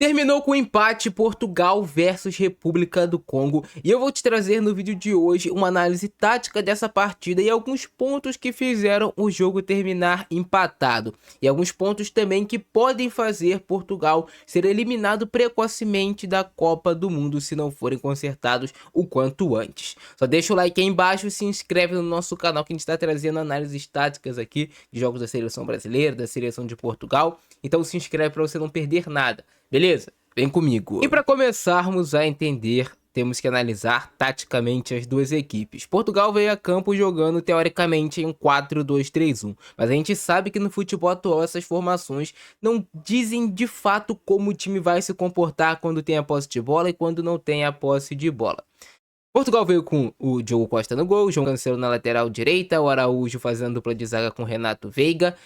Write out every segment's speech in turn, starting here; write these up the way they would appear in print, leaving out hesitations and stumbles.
Terminou com o empate Portugal versus República do Congo e eu vou te trazer no vídeo de hoje uma análise tática dessa partida e alguns pontos que fizeram o jogo terminar empatado e alguns pontos também que podem fazer Portugal ser eliminado precocemente da Copa do Mundo se não forem consertados o quanto antes. Só deixa o like aí embaixo e se inscreve no nosso canal que a gente está trazendo análises táticas aqui de jogos da seleção brasileira, da seleção de Portugal, então se inscreve para você não perder nada. Beleza? Vem comigo. E para começarmos a entender, temos que analisar taticamente as duas equipes. Portugal veio a campo jogando teoricamente em um 4-2-3-1, mas a gente sabe que no futebol atual essas formações não dizem de fato como o time vai se comportar quando tem a posse de bola e quando não tem a posse de bola. Portugal veio com o Diogo Costa no gol, João Cancelo na lateral direita, o Araújo fazendo dupla de zaga com Renato Veiga,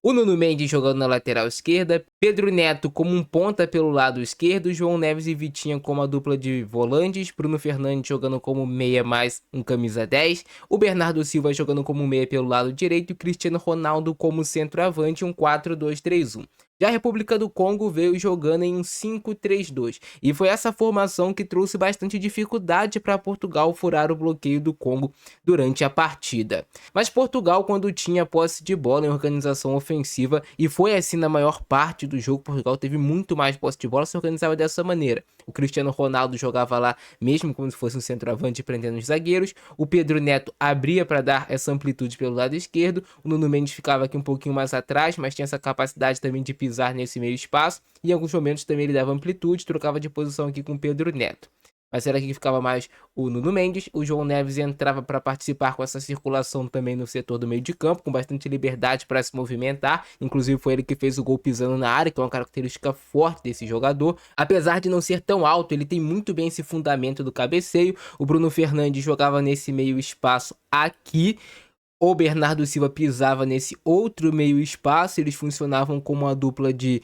o Nuno Mendes jogando na lateral esquerda, Pedro Neto como um ponta pelo lado esquerdo, João Neves e Vitinha como a dupla de volantes, Bruno Fernandes jogando como meia mais um camisa 10, o Bernardo Silva jogando como meia pelo lado direito e o Cristiano Ronaldo como centroavante, um 4-2-3-1. Já a República do Congo veio jogando em um 5-3-2 e foi essa formação que trouxe bastante dificuldade para Portugal furar o bloqueio do Congo durante a partida. Mas Portugal, quando tinha posse de bola em organização ofensiva, e foi assim na maior parte do jogo, Portugal teve muito mais posse de bola, se organizava dessa maneira. O Cristiano Ronaldo jogava lá mesmo como se fosse um centroavante prendendo os zagueiros, o Pedro Neto abria para dar essa amplitude pelo lado esquerdo, o Nuno Mendes ficava aqui um pouquinho mais atrás, mas tinha essa capacidade também de pisar nesse meio espaço, e em alguns momentos também ele dava amplitude, trocava de posição aqui com o Pedro Neto. Mas era aqui que ficava mais o Nuno Mendes, o João Neves entrava para participar com essa circulação também no setor do meio de campo, com bastante liberdade para se movimentar, inclusive foi ele que fez o gol pisando na área, que é uma característica forte desse jogador. Apesar de não ser tão alto, ele tem muito bem esse fundamento do cabeceio. O Bruno Fernandes jogava nesse meio espaço aqui, o Bernardo Silva pisava nesse outro meio espaço, eles funcionavam como uma dupla de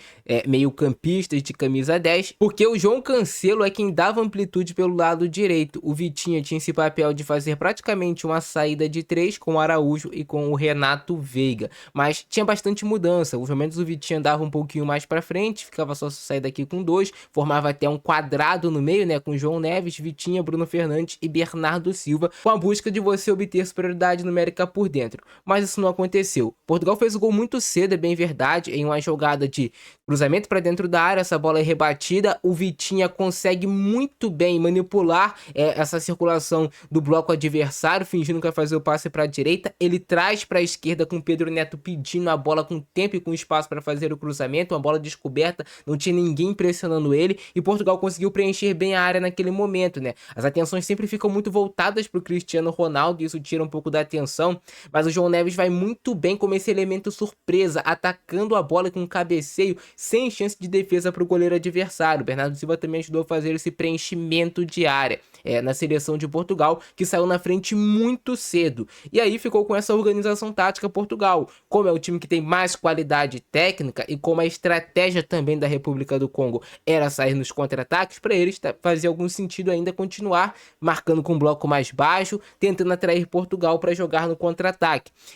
meio campistas de camisa 10, porque o João Cancelo é quem dava amplitude pelo lado direito. O Vitinha tinha esse papel de fazer praticamente uma saída de 3 com o Araújo e com o Renato Veiga, mas tinha bastante mudança. Os momentos o Vitinha dava um pouquinho mais para frente, ficava só saída aqui com 2, formava até um quadrado no meio, né, com João Neves, Vitinha, Bruno Fernandes e Bernardo Silva, com a busca de você obter superioridade numérica por dentro, mas isso não aconteceu. Portugal fez o gol muito cedo, é bem verdade, em uma jogada de cruzamento para dentro da área, essa bola é rebatida, o Vitinha consegue muito bem manipular essa circulação do bloco adversário, fingindo que vai fazer o passe para a direita, ele traz para a esquerda com o Pedro Neto pedindo a bola com tempo e com espaço para fazer o cruzamento, uma bola descoberta, não tinha ninguém pressionando ele, e Portugal conseguiu preencher bem a área naquele momento, né? As atenções sempre ficam muito voltadas para o Cristiano Ronaldo, e isso tira um pouco da atenção, mas o João Neves vai muito bem como esse elemento surpresa, atacando a bola com um cabeceio sem chance de defesa para o goleiro adversário. O Bernardo Silva também ajudou a fazer esse preenchimento de área na seleção de Portugal, que saiu na frente muito cedo. E aí ficou com essa organização tática Portugal. Como é o time que tem mais qualidade técnica e como a estratégia também da República do Congo era sair nos contra-ataques, para eles fazia algum sentido ainda continuar marcando com um bloco mais baixo, tentando atrair Portugal para jogar no contra-ataque.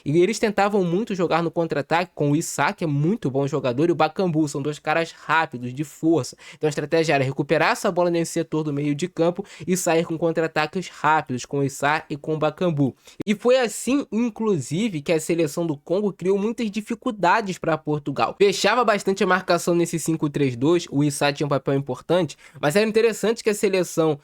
E eles tentavam muito jogar no contra-ataque com o Issa, que é muito bom jogador, e o Bakambu, são dois caras rápidos, de força. Então a estratégia era recuperar essa bola nesse setor do meio de campo e sair com contra-ataques rápidos com o Issa e com o Bakambu. E foi assim, inclusive, que a seleção do Congo criou muitas dificuldades para Portugal. Fechava bastante a marcação nesse 5-3-2, o Issa tinha um papel importante, mas era interessante que a seleção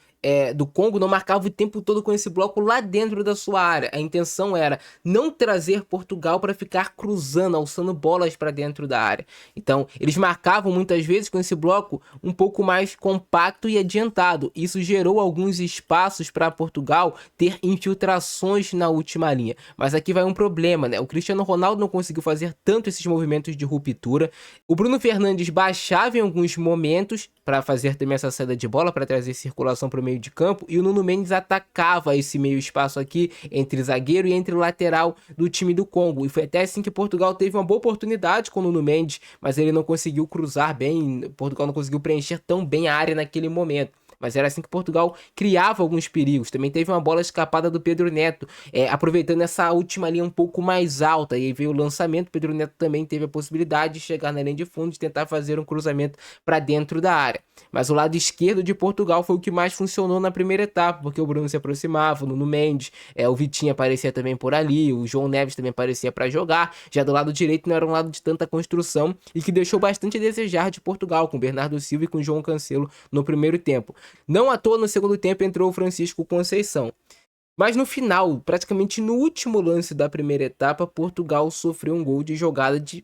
do Congo não marcava o tempo todo com esse bloco lá dentro da sua área. A intenção era não trazer Portugal para ficar cruzando, alçando bolas para dentro da área. Então, eles marcavam muitas vezes com esse bloco um pouco mais compacto e adiantado. Isso gerou alguns espaços para Portugal ter infiltrações na última linha. Mas aqui vai um problema, né? O Cristiano Ronaldo não conseguiu fazer tanto esses movimentos de ruptura. O Bruno Fernandes baixava em alguns momentos para fazer também essa saída de bola, para trazer circulação para o meio de campo, e o Nuno Mendes atacava esse meio espaço aqui entre zagueiro e entre lateral do time do Congo, e foi até assim que Portugal teve uma boa oportunidade com o Nuno Mendes, mas ele não conseguiu cruzar bem, Portugal não conseguiu preencher tão bem a área naquele momento. mas era assim que Portugal criava alguns perigos. Também teve uma bola escapada do Pedro Neto, aproveitando essa última linha um pouco mais alta, e aí veio o lançamento. Pedro Neto também teve a possibilidade de chegar na linha de fundo, de tentar fazer um cruzamento para dentro da área. Mas o lado esquerdo de Portugal foi o que mais funcionou na primeira etapa, porque o Bruno se aproximava, o Nuno Mendes, o Vitinho aparecia também por ali, o João Neves também aparecia para jogar. Já do lado direito não era um lado de tanta construção e que deixou bastante a desejar de Portugal, com Bernardo Silva e com João Cancelo no primeiro tempo. Não à toa, no segundo tempo entrou o Francisco Conceição. Mas no final, praticamente no último lance da primeira etapa, Portugal sofreu um gol de jogada de...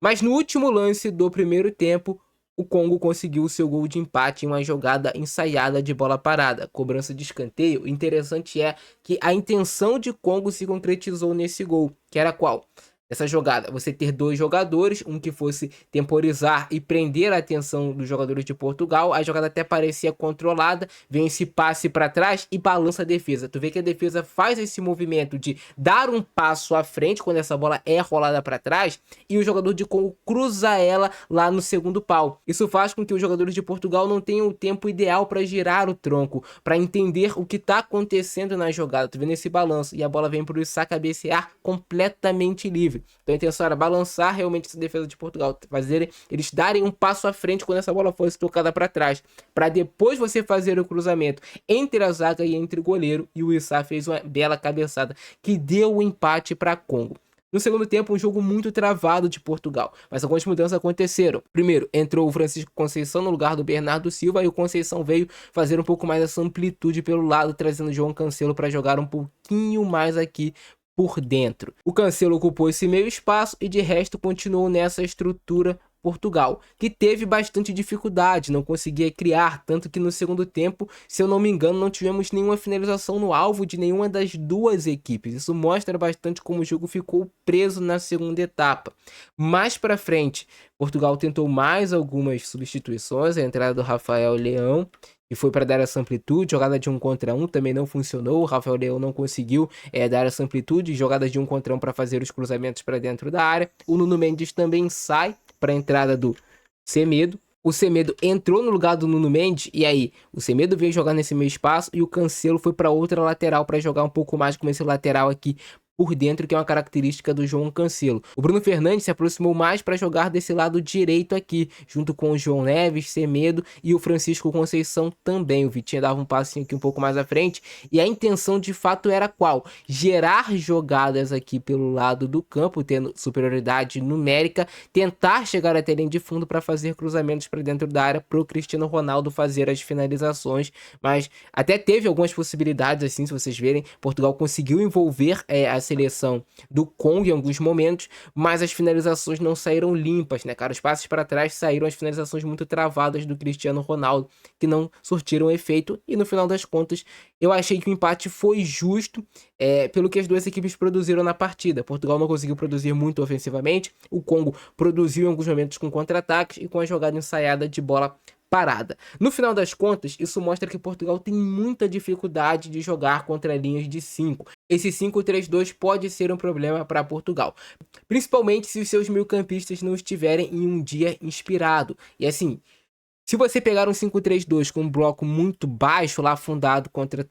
Mas no último lance do primeiro tempo, o Congo conseguiu o seu gol de empate em uma jogada ensaiada de bola parada, cobrança de escanteio. O interessante é que a intenção de Congo se concretizou nesse gol, que era qual? Essa jogada, você ter dois jogadores, um que fosse temporizar e prender a atenção dos jogadores de Portugal. A jogada até parecia controlada, vem esse passe para trás e balança a defesa. Tu vê que a defesa faz esse movimento de dar um passo à frente quando essa bola é rolada para trás, e o jogador de Congo cruza ela lá no segundo pau. Isso faz com que os jogadores de Portugal não tenham o tempo ideal para girar o tronco, para entender o que está acontecendo na jogada. Tu vê nesse balanço e a bola vem para o Issa cabecear completamente livre. Então a intenção era balançar realmente essa defesa de Portugal, eles darem um passo à frente quando essa bola fosse tocada para trás, para depois você fazer o cruzamento entre a zaga e entre o goleiro, e o Issa fez uma bela cabeçada que deu o empate para Congo. No segundo tempo, um jogo muito travado de Portugal, mas algumas mudanças aconteceram. Primeiro, entrou o Francisco Conceição no lugar do Bernardo Silva, e o Conceição veio fazer um pouco mais essa amplitude pelo lado, trazendo o João Cancelo para jogar um pouquinho mais aqui por dentro. O Cancelo ocupou esse meio espaço e de resto continuou nessa estrutura Portugal, que teve bastante dificuldade, não conseguia criar, tanto que no segundo tempo, se eu não me engano, não tivemos nenhuma finalização no alvo de nenhuma das duas equipes. Isso mostra bastante como o jogo ficou preso na segunda etapa. Mais para frente, Portugal tentou mais algumas substituições, a entrada do Rafael Leão, e foi para dar essa amplitude. Jogada de 1 contra 1 também não funcionou, o Rafael Leão não conseguiu dar essa amplitude, jogadas de 1 contra 1 para fazer os cruzamentos para dentro da área. O Nuno Mendes também sai para a entrada do Semedo. O Semedo entrou no lugar do Nuno Mendes, e aí o Semedo veio jogar nesse meio espaço e o Cancelo foi para outra lateral para jogar um pouco mais como esse lateral aqui por dentro, que é uma característica do João Cancelo. O Bruno Fernandes se aproximou mais para jogar desse lado direito aqui, junto com o João Neves, Semedo e o Francisco Conceição também. O Vitinho dava um passinho aqui um pouco mais à frente, e a intenção de fato era qual? Gerar jogadas aqui pelo lado do campo, tendo superioridade numérica, tentar chegar até a linha de fundo para fazer cruzamentos para dentro da área para o Cristiano Ronaldo fazer as finalizações. Mas até teve algumas possibilidades assim, se vocês verem, Portugal conseguiu envolver a seleção do Congo em alguns momentos, mas as finalizações não saíram limpas, né, cara? Os passes para trás saíram, as finalizações muito travadas do Cristiano Ronaldo, que não surtiram efeito, e no final das contas eu achei que o empate foi justo pelo que as duas equipes produziram na partida. Portugal não conseguiu produzir muito ofensivamente, o Congo produziu em alguns momentos com contra-ataques e com a jogada ensaiada de bola parada. No final das contas, isso mostra que Portugal tem muita dificuldade de jogar contra linhas de 5. Esse 5-3-2 pode ser um problema para Portugal, principalmente se os seus meio-campistas não estiverem em um dia inspirado. E assim, se você pegar um 5-3-2 com um bloco muito baixo lá fundado contra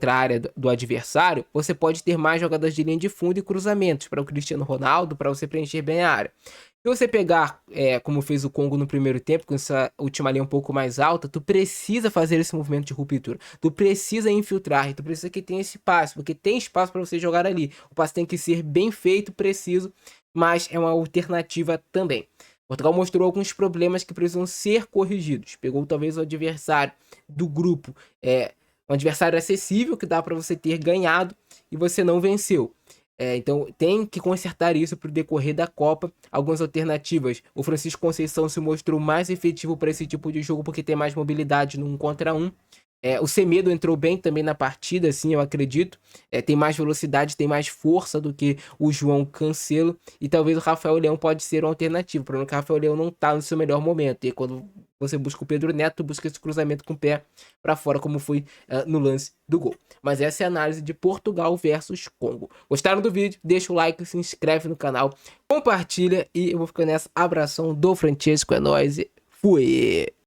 a área do adversário, você pode ter mais jogadas de linha de fundo e cruzamentos para o Cristiano Ronaldo, para você preencher bem a área. Se você pegar, como fez o Congo no primeiro tempo, com essa última linha um pouco mais alta, tu precisa fazer esse movimento de ruptura, tu precisa infiltrar, e tu precisa que tenha esse passe, porque tem espaço para você jogar ali. O passe tem que ser bem feito, preciso, mas é uma alternativa também. Portugal mostrou alguns problemas que precisam ser corrigidos. Pegou talvez o adversário do grupo, um adversário acessível que dá para você ter ganhado e você não venceu. Então tem que consertar isso para o decorrer da Copa. Algumas alternativas: o Francisco Conceição se mostrou mais efetivo para esse tipo de jogo porque tem mais mobilidade no 1 contra 1. O Semedo entrou bem também na partida, assim, eu acredito. Tem mais velocidade, tem mais força do que o João Cancelo. E talvez o Rafael Leão pode ser uma alternativa. O problema é que o Rafael Leão não está no seu melhor momento. E quando você busca o Pedro Neto, busca esse cruzamento com o pé para fora, como foi no lance do gol. Mas essa é a análise de Portugal versus Congo. Gostaram do vídeo? Deixa o like, se inscreve no canal, compartilha, e eu vou ficando nessa. Abração do Francesco, é nóis e fui!